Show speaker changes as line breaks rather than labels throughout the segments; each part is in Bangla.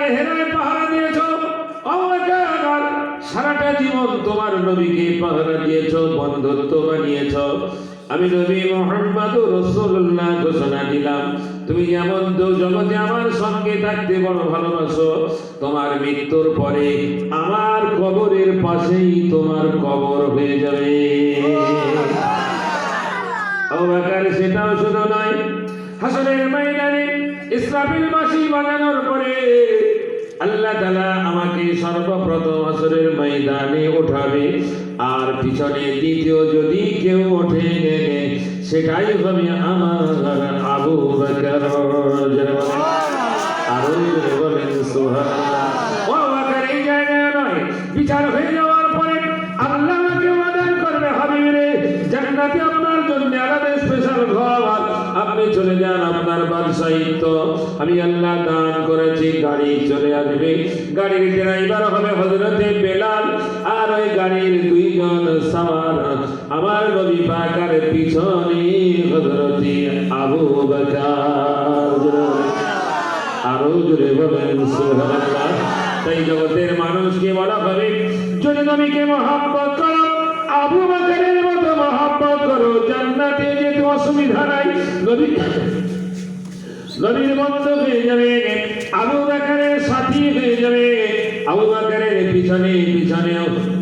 হেরায় হেরায় পাহারা দিয়েছ, সারাটা জীবন তোমার নবীকে পাহারা দিয়েছ, বন্ধুত্ব বানিয়েছ। আমি নবী মুহাম্মদুর রাসূলুল্লাহ ঘোষণা দিলাম, তুমি যেমন জগতে আমার সঙ্গে থাকতে বড় ভালোবাসো, তোমার মৃত্যুর পরে আমার কবরের পাশেই তোমার কবর হয়ে যাবে। আবু বকর সেটাও শুধু নয়, হাসরের ময়দানে ইসরাফিল বাঁশি বাজানোর পরে আল্লাহ তাআলা আমাকে সর্বপ্রথম হাসরের ময়দানে উঠাবে, আর পিছনে দ্বিতীয় যদি কেউ ওঠে সেটাই হবে আমার আবু বকর। আরো জোরে বলেন সুবহানাল্লাহ। আবু বকর এই জায়গায় নয়, বিচার হয়ে যাওয়ার পরে আল্লাহ আমাকে ওয়াদা করবে, হাবিবে জান্নাতে আপনার জন্য আলাদা স্পেশাল ঘর, আপনি চলে যান, আপনার বাদশাহিত্ব আমি আল্লাহ দান করেছি। গাড়ি চলে আসবে, গাড়ির ড্রাইভার হবে হযরতে বেলাল, আর ওই গাড়ির দুইজন সাওয়ার আমার নবী পাকের পিছনে হযরতে আবু বকর। আরো জোরে বলেন সুবহানাল্লাহ। তাই জগতের মানুষকে বলা হবে, যদি নবীকে মহব্বত করো, আবু বকরের মতো মহব্বত করো, জান্নাতে যেতে অসুবিধা নাই। নবীর বন্ধু হয়ে যাবে, আবু বকরের সাথী হয়ে যাবে, আবু বকরের পিছনে পিছনে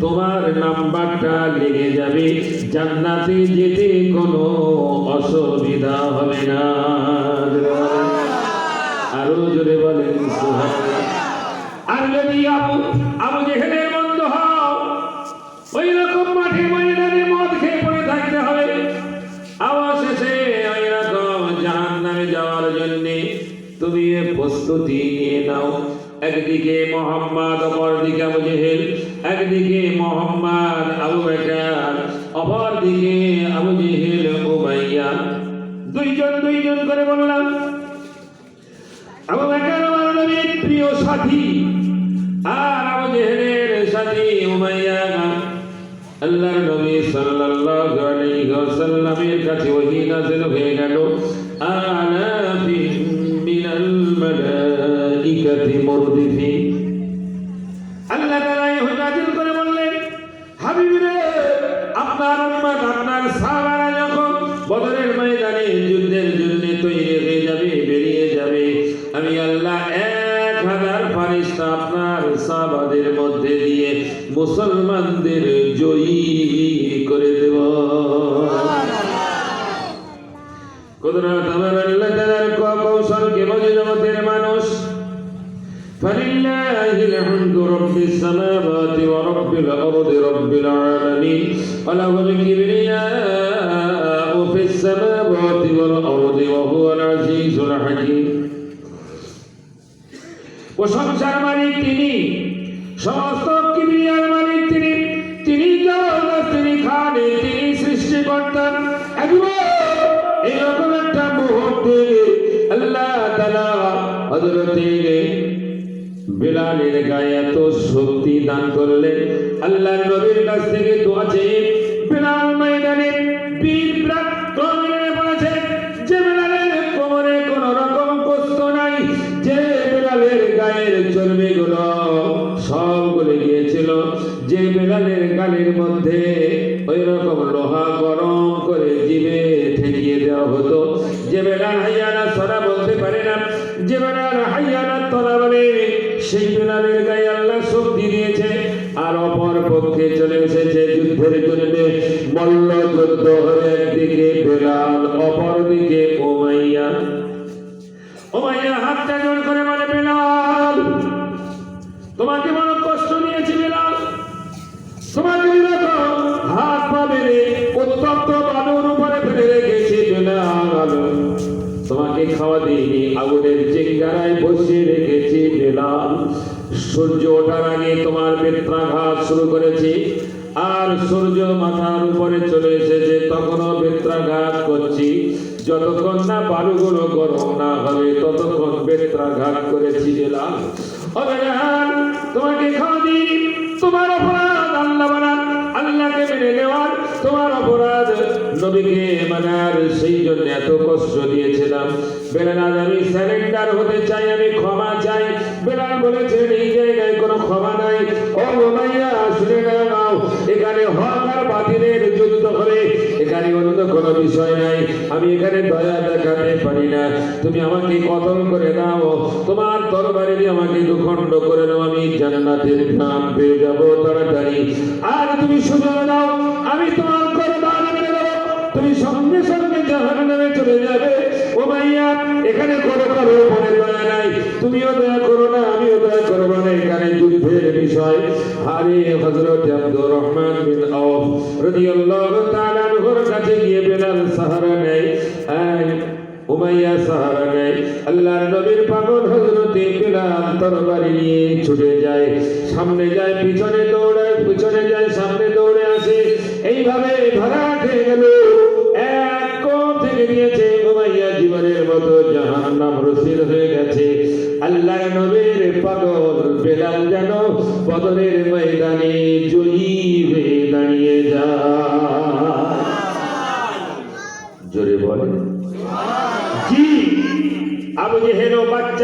তোমার নাম্বারটা লেগে যাবে, জান্নাতে যেতে কোনো অসুবিধা হবে না। আরো জোরে বলেন সুবহানাল্লাহ। আর যদি আবু জেহেলের বন্ধু হও, ওই রকম মাঠে ময়দানে মদ খেয়ে পড়ে থাকতে হবে, অবশেষে ওই রকম জাহান্নামে যাওয়ার জন্য তুমি প্রস্তুতি নিয়ে নাও। একদিকে মোহাম্মদ, অপরদিকে আবু জেহেল, একদিকে মোহাম্মদ আবু বকর, অপরদিকে আবু জেহেল উমাইয়া, দুইজন দুইজন করে বললাম। আবু বকর আমার নবীর প্রিয় সাথী, আর আবু জেহেলের সাথী উমাইয়া আল্লাহর নবী সাল্লাল্লাহু আলাইহি ওয়াসাল্লামের কাছে ওহী নাযিল হয়ে গেল, আলাফিন মিনাল মালাইকাতি মুরদিফিন। আল্লাহ তাআলা ওহী নাযিল করে বললেন, হাবিবরে আপনার উম্মত আপনার সাহাবারা যখন বদরের ময়দানে যুদ্ধের জন্য তৈরি হয়ে যাবে, বেরিয়ে যাবে, আমি আল্লাহ 1000 ফেরেশতা আপনার সাহাবাদের মধ্যে দিয়ে মুসলমানদের জয়ী করে দেব। কুদরত আমার আল্লাহ তাআলার কৌশলকে বোঝে জগতের মানুষ। ফালিল্লাহিল হামদু রাব্বিস সামাওয়াতি ওয়া রাব্বিল আরদি রাব্বিল আলামিন ওয়া লাহুল কিবরিয়াউ ফিস সামাওয়াতি ওয়াল আরদি ওয়া হুয়াল আজিজুল হাকীম। প্রশংসার মালিক তিনি, সমস্ত কিবরিয়ার মালিক তিনি, তিনি জগৎ, তিনি খানে, তিনি সৃষ্টিকর্তা। এইরকম একটা মুহূর্তে আল্লাহ তাআলা হযরতে বেলালের গায়ে এত শক্তি দান করলেন। আল্লাহর নবীর কাছ থেকে দোয়া চেয়ে বেলাল ময়দানে বীর পরাক্রমে পড়েছে, যে বেলালের কোমরে কোনো রকম কষ্ট নাই, যে বেলালের গায়ের চর্বিগুলো সব গলে গিয়েছিল, যে বেলালের গালের মধ্যে ওই রকম লোহা গরম করে জিভে ঠেকিয়ে দেওয়া হতো, যে বেলাল হাইয়ানা সরা বলতে পারে না, যে বেলাল হাইয়ানা তলা বলে, সেই বেলালের গায়ে আল্লাহ শক্তি দিয়েছে। আর অপর পক্ষে চলে এসেছে যুদ্ধের জন্য, মল্ল যুদ্ধ হয়ে একদিকে বেলাল, অপরদিকে উমাইয়া। উমাইয়া হাতটা জোর করে বলে, বেলাল তোমাকে বড় কষ্ট দিয়েছি, বেলাল তোমাকে হাত পা বেঁধে উত্তপ্ত বালুর উপরে ফেলে রেখেছি, বেলাল তোমাকে খাওয়া দিইনি, আগুনের চিঙ্গারায় বসিয়ে রেখেছি, বেলাল সূর্য ওঠার আগে তোমার বেত্রাঘাত শুরু করেছি, আর সূর্য মাথার উপরে চলে এসেছে তখনও বেত্রাঘাত করছি, যতক্ষণ না বালুগুলো গরম না হবে ততক্ষণ বেত্রাঘাত করেছি, বেলাল তোমাকে খাওয়া দিই, তোমার অপরাধ আল্লাহ মানার, আল্লাহকে মেনে নেওয়ার তোমার অপরাধ, নবীকে মানার, সেই জন্য এত কষ্ট দিয়েছিলাম। বেলাল আমি সারেন্ডার হতে চাই, আমি ক্ষমা চাই, বেলাল বলেছেন এই জায়গায় কোনো ক্ষমা নাই। ও উমাইয়া শুনে নাও, এখানে হক আর বাতিলের যুদ্ধ হবে, এখানে অন্য কোনো বিষয় নাই। আমি এখানে দয়া দেখাতে পারি না, তুমি আমাকে কতল করে দাও, তোমার তরবারি দিয়ে আমাকে দুখণ্ড করে দাও, আমি জান্নাতের নাম পেয়ে যাব তাড়াতাড়ি। আর তুমি সুযোগ দাও, আমি তোমার কোরবান করে দেব, তুমি সঙ্গে সঙ্গে জাহান্নামে চলে যাবে। উমাইয়া এখানে কোনো কারো উপরে দয়া নাই, তুমিও দয়া করো না, আমিও দয়া করবো না, এখানে যুদ্ধের বিষয়। আরে হযরত আব্দুর রহমান বিন আওফ রাদিয়াল্লাহু তাআলা আনহুর কাছে গিয়ে বেলাল সাহারা নেয়, উমাইয়া সাহারা নেয়। আল্লাহর নবীর পাগল হযরত বেলাল তরবারি নিয়ে ছুটে যায়, সামনে যায় পিছনে দৌড়ায়, পিছনে যায় সামনে দৌড়ে আসে, এইভাবে ধরা খেয়ে গেল। এক কোণ থেকে দিয়েছে উমাইয়া জীবনের মতো জাহান্নাম রসিদ হয়ে গেছে। আল্লাহর নবীর পাগল বেলাল যেন বদরের ময়দানে জয়ী হয়ে দাঁড়িয়ে যায়। জোরে বলেন জি। আবু জেহেল বাচ্চা